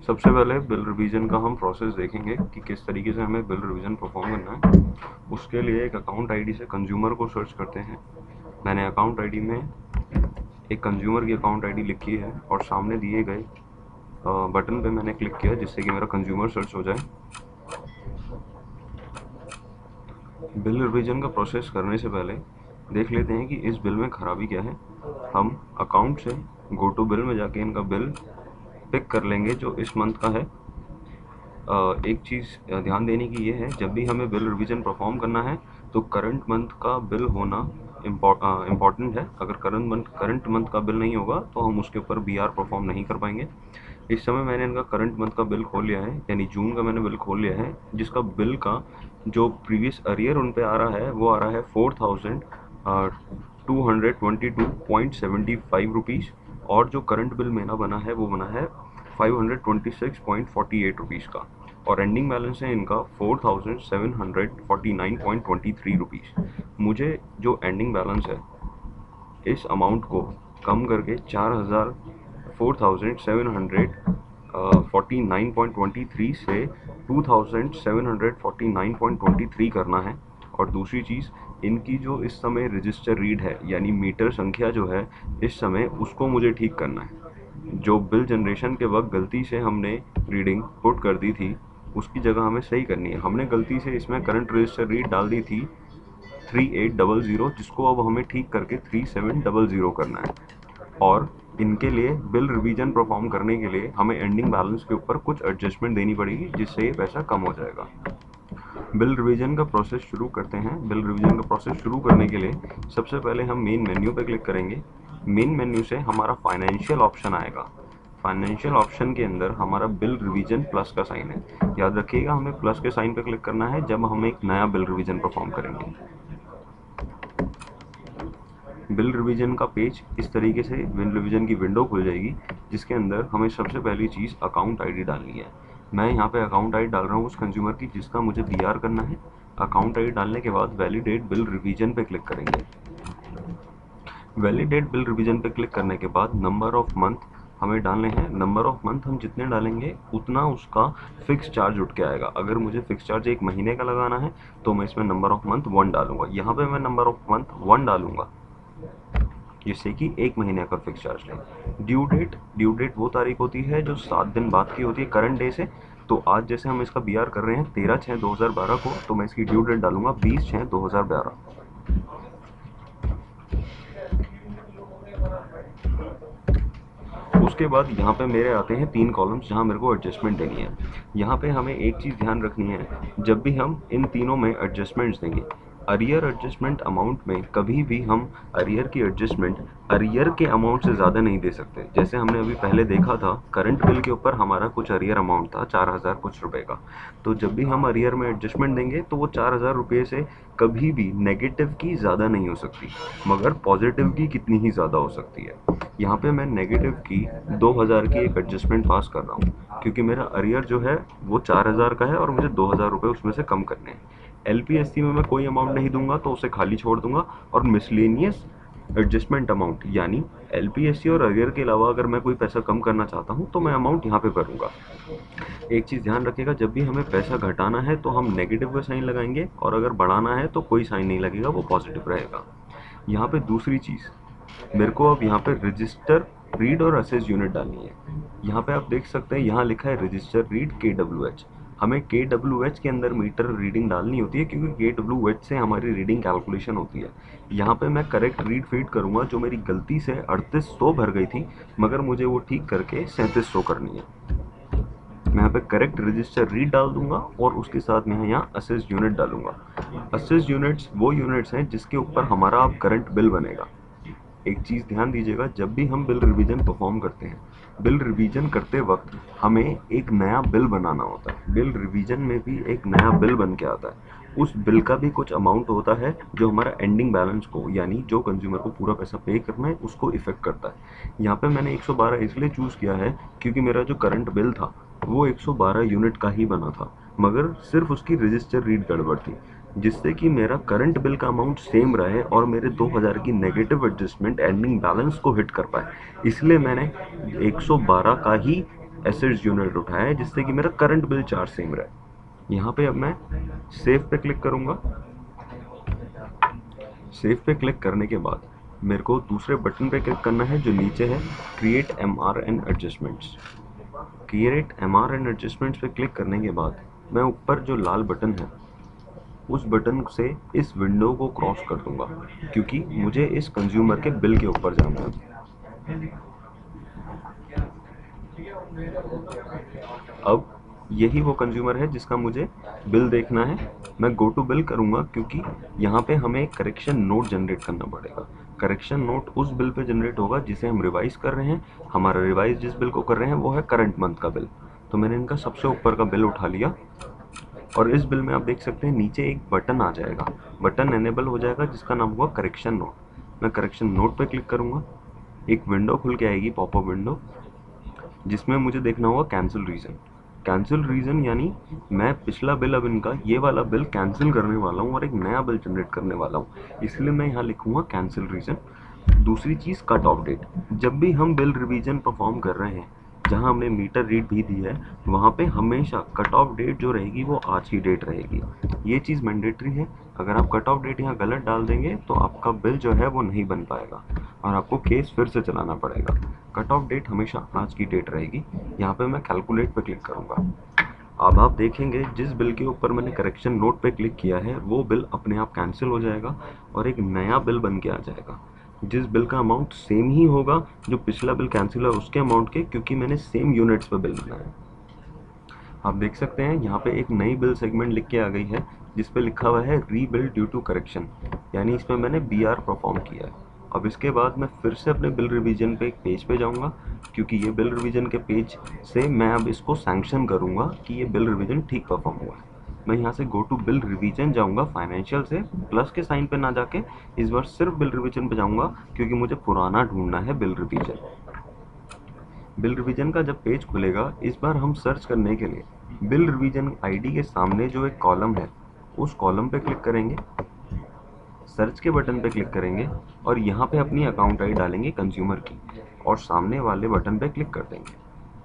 सबसे पहले bill revision का हम प्रोसेस देखेंगे कि किस तरीके से हमें बिल रिवीजन परफॉर्म करना है। उसके लिए एक अकाउंट आईडी से कंज्यूमर को सर्च करते हैं। मैंने अकाउंट आईडी में एक कंज्यूमर की अकाउंट आईडी लिखी है और सामने दिए गए बटन पे मैंने क्लिक किया जिससे कि मेरा कंज्यूमर सर्च हो जाए। बिल रिवीजन का प्रोसेस करने से पहले देख लेते हैं कि इस बिल में खराबी क्या है। हम अकाउंट से गो टू बिल में जाके इनका बिल पिक कर लेंगे जो इस मंथ का है। एक चीज़ ध्यान देने की ये है, जब भी हमें बिल रिवीजन परफॉर्म करना है तो करंट मंथ का बिल होना इम्पॉर्टेंट है। अगर करंट मंथ का बिल नहीं होगा तो हम उसके ऊपर BR परफॉर्म नहीं कर पाएंगे। इस समय मैंने इनका करंट मंथ का बिल खोल लिया है, यानी जून का मैंने बिल खोल लिया है, जिसका बिल का जो प्रीवियस अरियर उन पे आ रहा है वो आ रहा है 4275 रुपीज़, और जो करंट बिल मेरा बना है वो बना है 526.48 रुपीज़ का, और एंडिंग बैलेंस है इनका 4749.23 रुपीज़। मुझे जो एंडिंग बैलेंस है इस अमाउंट को कम करके 4749.23 से 2749.23 करना है। और दूसरी चीज़, इनकी जो इस समय रजिस्टर रीड है यानी मीटर संख्या जो है इस समय, उसको मुझे ठीक करना है। जो बिल जनरेशन के वक्त गलती से हमने रीडिंग पुट कर दी थी उसकी जगह हमें सही करनी है। हमने गलती से इसमें करंट रजिस्टर रीड डाल दी थी 3800, जिसको अब हमें ठीक करके 3700 करना है। और इनके लिए बिल रिवीजन परफॉर्म करने के लिए हमें एंडिंग बैलेंस के ऊपर कुछ एडजस्टमेंट देनी पड़ेगी जिससे ये पैसा कम हो जाएगा। बिल रिवीजन का प्रोसेस शुरू करते हैं। बिल रिवीजन का प्रोसेस शुरू करने के लिए सबसे पहले हम मेन मेन्यू पर क्लिक करेंगे। मेन मेन्यू से हमारा फाइनेंशियल ऑप्शन आएगा। फाइनेंशियल ऑप्शन के अंदर हमारा बिल रिवीजन प्लस का साइन है। याद रखिएगा, हमें प्लस के साइन पर क्लिक करना है जब हम एक नया बिल रिवीजन परफॉर्म करेंगे। बिल रिवीजन का पेज इस तरीके से बिल रिवीजन की विंडो खुल जाएगी, जिसके अंदर हमें सबसे पहली चीज़ अकाउंट आईडी डालनी है। मैं यहाँ पे अकाउंट आईडी डाल रहा हूँ उस कंज्यूमर की जिसका मुझे BR करना है। अकाउंट आईडी डालने के बाद वैलिडेट बिल रिवीजन पे क्लिक करेंगे। वैलिडेट बिल रिवीजन पे क्लिक करने के बाद नंबर ऑफ मंथ हमें डालने हैं। नंबर ऑफ मंथ हम जितने डालेंगे उतना उसका फिक्स चार्ज उठ के आएगा। अगर मुझे फिक्स चार्ज 1 महीने का लगाना है तो मैं इसमें नंबर ऑफ मंथ 1 डालूंगा। यहाँ पे मैं नंबर ऑफ मंथ 1 डालूंगा जिससे कि 1 महीने का फिक्स चार्ज लें। ड्यू डेट वो तारीख होती है जो 7 दिन बाद की होती है करंट डे से। तो आज जैसे हम इसका BR कर रहे हैं 13/6/2012 को, तो मैं इसकी ड्यू डेट डालूंगा 20/6/2012। उसके बाद यहाँ पे मेरे आते हैं 3 कॉलम्स जहाँ मेरे को एडजस्टमेंट देनी है। यहाँ पे हमें एक चीज़ ध्यान रखनी है, जब भी हम इन तीनों में एडजस्टमेंट्स देंगे, अरियर एडजस्टमेंट अमाउंट में कभी भी हम अरियर की एडजस्टमेंट अरियर के अमाउंट से ज़्यादा नहीं दे सकते। जैसे हमने अभी पहले देखा था, करंट बिल के ऊपर हमारा कुछ अरियर अमाउंट था 4000 कुछ रुपए का। तो जब भी हम अरियर में एडजस्टमेंट देंगे तो वो 4000 रुपये से कभी भी नेगेटिव की ज़्यादा नहीं हो सकती, मगर पॉजिटिव की कितनी ही ज़्यादा हो सकती है। यहाँ पे मैं नेगेटिव की 2000 की एक एडजस्टमेंट पास कर रहा हूँ, क्योंकि मेरा अरियर जो है वो 4000 का है और मुझे 2000 रुपये उसमें से कम करने हैं। LPSC में मैं कोई अमाउंट नहीं दूंगा तो उसे खाली छोड़ दूंगा, और मिसलेनियस एडजस्टमेंट अमाउंट यानी LPSC और अरियर के अलावा अगर मैं कोई पैसा कम करना चाहता हूँ तो मैं अमाउंट यहाँ पे भरूंगा। एक चीज़ ध्यान रखिएगा, जब भी हमें पैसा घटाना है तो हम नेगेटिव का साइन लगाएंगे, और अगर बढ़ाना है तो कोई साइन नहीं लगेगा, वो पॉजिटिव रहेगा। यहाँ पे दूसरी चीज़, मेरे को अब यहाँ पे रजिस्टर रीड और असेस यूनिट डालनी है। यहाँ पे आप देख सकते हैं, यहाँ लिखा है रजिस्टर रीड KWH। हमें KWH के अंदर मीटर रीडिंग डालनी होती है, क्योंकि KWH से हमारी रीडिंग कैलकुलेशन होती है। यहाँ पे मैं करेक्ट रीड फीड करूँगा, जो मेरी गलती से 3800 भर गई थी, मगर मुझे वो ठीक करके 3700 करनी है। मैं यहाँ पे करेक्ट रजिस्टर रीड डाल दूंगा और उसके साथ में यहाँ असेस यूनिट डालूंगा। असेस यूनिट्स वो यूनिट्स हैं जिसके ऊपर हमारा अब करंट बिल बनेगा। एक चीज़ ध्यान दीजिएगा, जब भी हम बिल रिवीजन परफॉर्म करते हैं, बिल रिवीजन करते वक्त हमें एक नया बिल बनाना होता है। बिल रिवीजन में भी एक नया बिल बन के आता है। उस बिल का भी कुछ अमाउंट होता है जो हमारा एंडिंग बैलेंस को, यानी जो कंज्यूमर को पूरा पैसा पे करना है, उसको इफेक्ट करता है। यहाँ पे मैंने 112 इसलिए चूज़ किया है क्योंकि मेरा जो करंट बिल था वो 112 यूनिट का ही बना था, मगर सिर्फ उसकी रजिस्टर रीड गड़बड़ थी। जिससे कि मेरा करंट बिल का अमाउंट सेम रहे और मेरे 2000 की नेगेटिव एडजस्टमेंट एंडिंग बैलेंस को हिट कर पाए। इसलिए मैंने 112 का ही एसेट्स यूनिट उठाया है, जिससे कि मेरा करंट बिल चार्ज सेम रहे। यहाँ पे अब मैं सेव पे क्लिक करूँगा। सेव पे क्लिक करने के बाद मेरे को दूसरे बटन पे क्लिक करना है जो नीचे है, create MR and adjustments. Create MR and adjustments पे क्लिक करने के बाद मैं ऊपर जो लाल बटन है उस बटन से इस विंडो को क्रॉस कर दूंगा, क्योंकि मुझे इस कंज्यूमर के बिल के ऊपर जाना है। अब यही वो कंज्यूमर है जिसका मुझे बिल देखना है। मैं गो टू बिल करूंगा, क्योंकि यहाँ पे हमें एक करेक्शन नोट जनरेट करना पड़ेगा। करेक्शन नोट उस बिल पे जनरेट होगा जिसे हम रिवाइज कर रहे हैं। हमारा रिवाइज जिस बिल को कर रहे हैं वो है करंट मंथ का बिल। तो मैंने इनका सबसे ऊपर का बिल उठा लिया और इस बिल में आप देख सकते हैं नीचे एक बटन आ जाएगा, बटन एनेबल हो जाएगा जिसका नाम हुआ करेक्शन नोट। मैं करेक्शन नोट पे क्लिक करूंगा, एक विंडो खुल के आएगी, पॉपअप विंडो, जिसमें मुझे देखना होगा कैंसिल रीजन। कैंसिल रीजन यानी मैं पिछला बिल, अब इनका ये वाला बिल कैंसिल करने वाला हूँ और एक नया बिल जनरेट करने वाला हूँ, इसलिए मैं यहाँ लिखूंगा कैंसिल रीजन। दूसरी चीज़ कट ऑफ डेट। जब भी हम बिल रिवीजन परफॉर्म कर रहे हैं, जहाँ हमने मीटर रीड भी दी है, वहाँ पे हमेशा कट ऑफ डेट जो रहेगी वो आज की डेट रहेगी। ये चीज़ मैंडेटरी है। अगर आप कट ऑफ डेट यहाँ गलत डाल देंगे तो आपका बिल जो है वो नहीं बन पाएगा और आपको केस फिर से चलाना पड़ेगा। कट ऑफ डेट हमेशा आज की डेट रहेगी। यहाँ पे मैं कैलकुलेट पे क्लिक करूँगा। अब आप देखेंगे जिस बिल के ऊपर मैंने करेक्शन नोट पे क्लिक किया है वो बिल अपने आप कैंसिल हो जाएगा और एक नया बिल बन के आ जाएगा, जिस बिल का अमाउंट सेम ही होगा जो पिछला बिल कैंसिल है उसके अमाउंट के, क्योंकि मैंने सेम यूनिट्स पे बिल बनाया। आप देख सकते हैं यहाँ पे एक नई बिल सेगमेंट लिख के आ गई है जिस पे लिखा हुआ है रीबिल ड्यू टू करेक्शन, यानी इसमें मैंने बीआर परफॉर्म किया है। अब इसके बाद मैं फिर से अपने बिल रिवीजन पे एक पेज पे जाऊँगा, क्योंकि ये बिल रिवीजन के पेज से मैं अब इसको सैंक्शन करूँगा कि ये बिल रिवीजन ठीक परफॉर्म हुआ है। मैं यहाँ से गो टू बिल रिवीजन जाऊँगा, फाइनेंशियल से प्लस के साइन पे ना जाके इस बार सिर्फ बिल रिवीजन पे जाऊँगा, क्योंकि मुझे पुराना ढूंढना है बिल रिवीजन। बिल रिवीजन का जब पेज खुलेगा, इस बार हम सर्च करने के लिए बिल रिवीजन आईडी के सामने जो एक कॉलम है उस कॉलम पे क्लिक करेंगे, सर्च के बटन पे क्लिक करेंगे और यहाँ पे अपनी अकाउंट आई डालेंगे कंज्यूमर की और सामने वाले बटन पे क्लिक कर देंगे।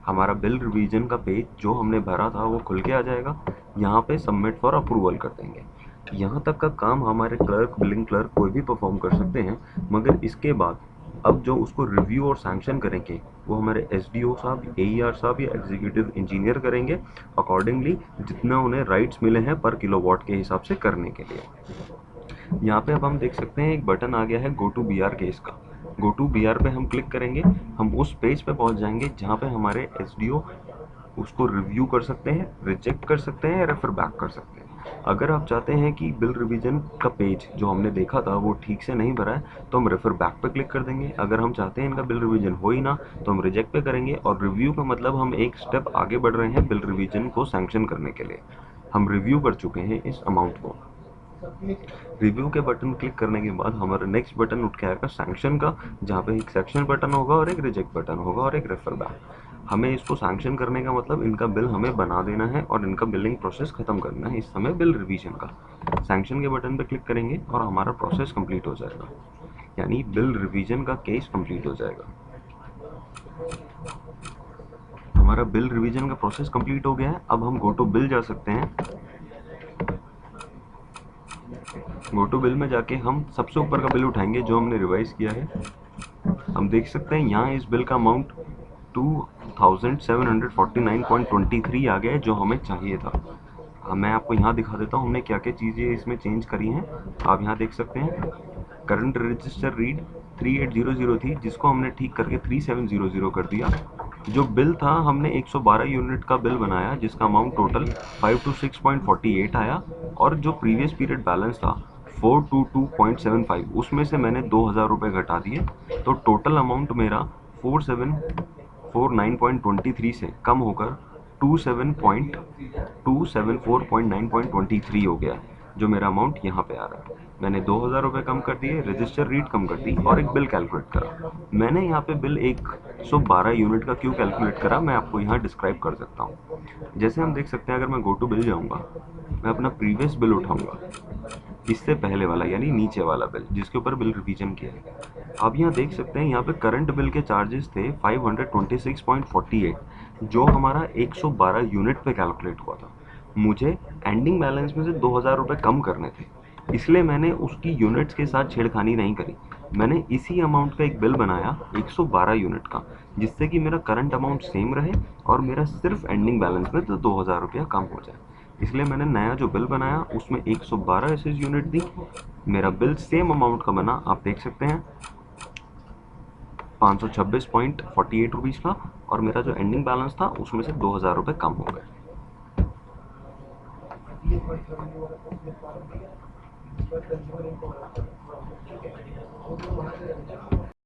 हमारा बिल रिवीजन का पेज जो हमने भरा था वो खुल के आ जाएगा। यहाँ पे सबमिट फॉर अप्रूवल कर देंगे। यहाँ तक का काम हमारे क्लर्क, बिलिंग क्लर्क कोई भी परफॉर्म कर सकते हैं, मगर इसके बाद अब जो उसको रिव्यू और सैंक्शन करेंगे वो हमारे एसडीओ साहब, एईआर साहब या एग्जीक्यूटिव इंजीनियर करेंगे, अकॉर्डिंगली जितना उन्हें राइट्स मिले हैं पर किलोवाट के हिसाब से करने के लिए। यहाँ पे अब हम देख सकते हैं एक बटन आ गया है गो टू बीआर केस का। गो टू बीआर पे हम क्लिक करेंगे, हम उस पेज पे पहुँच जाएंगे जहाँ पे हमारे एसडीओ उसको रिव्यू कर सकते हैं, रिजेक्ट कर सकते हैं, रेफर बैक कर सकते हैं। अगर आप चाहते हैं कि बिल रिवीजन का पेज जो हमने देखा था वो ठीक से नहीं भरा है तो हम रेफर बैक पे क्लिक कर देंगे। अगर हम चाहते हैं इनका बिल रिवीजन हो ही ना तो हम रिजेक्ट पे करेंगे। और रिव्यू का मतलब हम एक स्टेप आगे बढ़ रहे हैं बिल रिवीजन को सैंक्शन करने के लिए। हम रिव्यू कर चुके हैं इस अमाउंट को। रिव्यू के बटन क्लिक करने के बाद हमारा नेक्स्ट बटन उठ के आएगा सैंक्शन का, जहाँ पे एक सेक्शन बटन होगा और एक रिजेक्ट बटन होगा और एक रेफर बैक। हमें इसको सैंक्शन करने का मतलब इनका बिल हमें बना देना है और इनका बिलिंग प्रोसेस खत्म करना है इस समय बिल रिवीजन का। सैंक्शन के बटन पे क्लिक करेंगे और हमारा प्रोसेस कंप्लीट हो जाएगा, यानी बिल रिवीजन का केस कंप्लीट हो जाएगा। हमारा बिल रिवीजन का प्रोसेस कंप्लीट हो गया है। अब हम गो टू बिल जा सकते हैं। गो टू बिल में जाके हम सबसे ऊपर का बिल उठाएंगे जो हमने रिवाइज किया है। हम देख सकते हैं यहाँ इस बिल का अमाउंट 2749.23 आ गया है जो हमें चाहिए था। मैं आपको यहाँ दिखा देता हूँ हमने क्या क्या चीज़ें इसमें चेंज करी हैं। आप यहाँ देख सकते हैं करंट रजिस्टर रीड 3800 थी जिसको हमने ठीक करके 3700 कर दिया। जो बिल था हमने 112 यूनिट का बिल बनाया जिसका अमाउंट टोटल 526.48 आया, और जो प्रीवियस पीरियड बैलेंस था 422.75 उसमें से मैंने 2000 रुपये घटा दिए, तो टोटल अमाउंट मेरा 4749.23 से कम होकर 274.9.23 हो गया। जो मेरा अमाउंट यहाँ पे आ रहा है। मैंने 2000 रुपये कम कर दिए, रजिस्टर रीड कम कर दी और एक बिल कैलकुलेट करा। मैंने यहाँ पे बिल 112 यूनिट का क्यों कैलकुलेट करा, मैं आपको यहाँ डिस्क्राइब कर सकता हूँ। जैसे हम देख सकते हैं, अगर मैं गो टू बिल जाऊँगा, मैं अपना प्रीवियस बिल उठाऊँगा, इससे पहले वाला यानी नीचे वाला बिल जिसके ऊपर बिल रिवीजन किया है। आप यहाँ देख सकते हैं, यहाँ पे करंट बिल के चार्जेस थे 526.48, जो हमारा 112 यूनिट पे कैलकुलेट हुआ था। मुझे एंडिंग बैलेंस में से 2000 रुपये कम करने थे, इसलिए मैंने उसकी यूनिट्स के साथ छेड़खानी नहीं करी। मैंने इसी अमाउंट का एक बिल बनाया 112 यूनिट का, जिससे कि मेरा करंट अमाउंट सेम रहे और मेरा सिर्फ एंडिंग बैलेंस में तो 2000 रुपया कम हो जाए। इसलिए मैंने नया जो बिल बनाया उसमें 112 एसएस यूनिट दी। मेरा बिल सेम अमाउंट का बना, आप देख सकते हैं, 526.48 रुपीज़ का, और मेरा जो एंडिंग बैलेंस था उसमें से 2000 रुपये कम हो गए।